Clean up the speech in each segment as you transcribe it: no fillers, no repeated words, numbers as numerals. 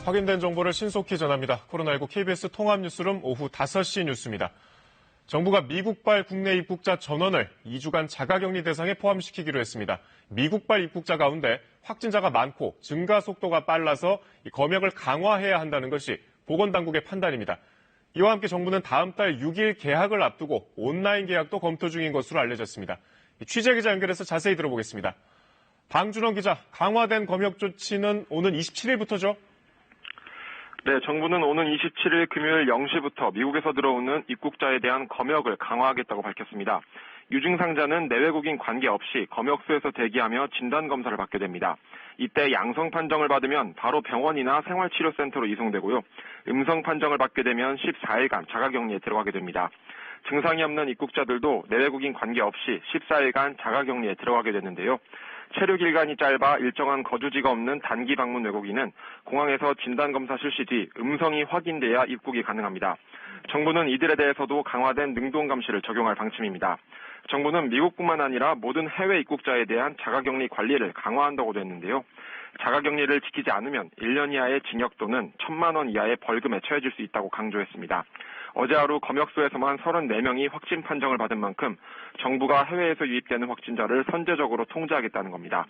확인된 정보를 신속히 전합니다. 코로나19 KBS 통합뉴스룸 오후 5시 뉴스입니다. 정부가 미국발 국내 입국자 전원을 2주간 자가격리 대상에 포함시키기로 했습니다. 미국발 입국자 가운데 확진자가 많고 증가 속도가 빨라서 검역을 강화해야 한다는 것이 보건당국의 판단입니다. 이와 함께 정부는 다음 달 6일 개학을 앞두고 온라인 개학도 검토 중인 것으로 알려졌습니다. 취재기자 연결해서 자세히 들어보겠습니다. 방준원 기자, 강화된 검역 조치는 오는 27일부터죠? 네, 정부는 오는 27일 금요일 0시부터 미국에서 들어오는 입국자에 대한 검역을 강화하겠다고 밝혔습니다. 유증상자는 내외국인 관계없이 검역소에서 대기하며 진단검사를 받게 됩니다. 이때 양성 판정을 받으면 바로 병원이나 생활치료센터로 이송되고요. 음성 판정을 받게 되면 14일간 자가격리에 들어가게 됩니다. 증상이 없는 입국자들도 내외국인 관계없이 14일간 자가격리에 들어가게 되는데요. 체류 기간이 짧아 일정한 거주지가 없는 단기 방문 외국인은 공항에서 진단검사 실시 뒤 음성이 확인돼야 입국이 가능합니다. 정부는 이들에 대해서도 강화된 능동감시를 적용할 방침입니다. 정부는 미국뿐만 아니라 모든 해외 입국자에 대한 자가격리 관리를 강화한다고도 했는데요. 자가격리를 지키지 않으면 1년 이하의 징역 또는 1,000만 원 이하의 벌금에 처해질 수 있다고 강조했습니다. 어제 하루 검역소에서만 34명이 확진 판정을 받은 만큼 정부가 해외에서 유입되는 확진자를 선제적으로 통제하겠다는 겁니다.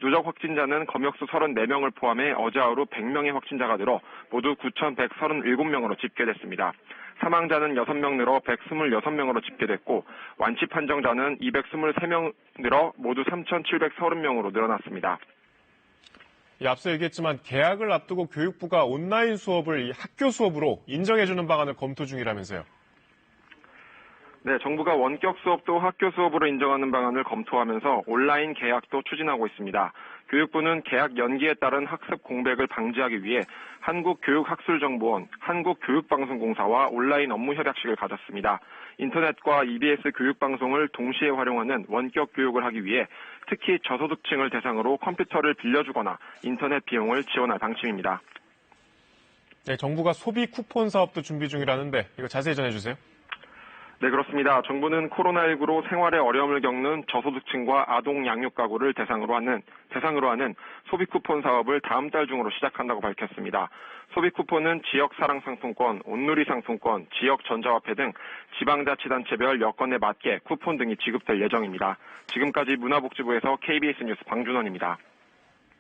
누적 확진자는 검역소 34명을 포함해 어제 하루 100명의 확진자가 늘어 모두 9,137명으로 집계됐습니다. 사망자는 6명 늘어 126명으로 집계됐고 완치 판정자는 223명 늘어 모두 3,730명으로 늘어났습니다. 앞서 얘기했지만 개학을 앞두고 교육부가 온라인 수업을 학교 수업으로 인정해주는 방안을 검토 중이라면서요. 네, 정부가 원격 수업도 학교 수업으로 인정하는 방안을 검토하면서 온라인 개학도 추진하고 있습니다. 교육부는 개학 연기에 따른 학습 공백을 방지하기 위해 한국교육학술정보원, 한국교육방송공사와 온라인 업무 협약식을 가졌습니다. 인터넷과 EBS 교육방송을 동시에 활용하는 원격 교육을 하기 위해 특히 저소득층을 대상으로 컴퓨터를 빌려주거나 인터넷 비용을 지원할 방침입니다. 네, 정부가 소비 쿠폰 사업도 준비 중이라는데 이거 자세히 전해주세요. 네, 그렇습니다. 정부는 코로나19로 생활에 어려움을 겪는 저소득층과 아동 양육 가구를 대상으로 하는 소비 쿠폰 사업을 다음 달 중으로 시작한다고 밝혔습니다. 소비 쿠폰은 지역 사랑 상품권, 온누리 상품권, 지역 전자화폐 등 지방자치단체별 여건에 맞게 쿠폰 등이 지급될 예정입니다. 지금까지 문화복지부에서 KBS 뉴스 방준원입니다.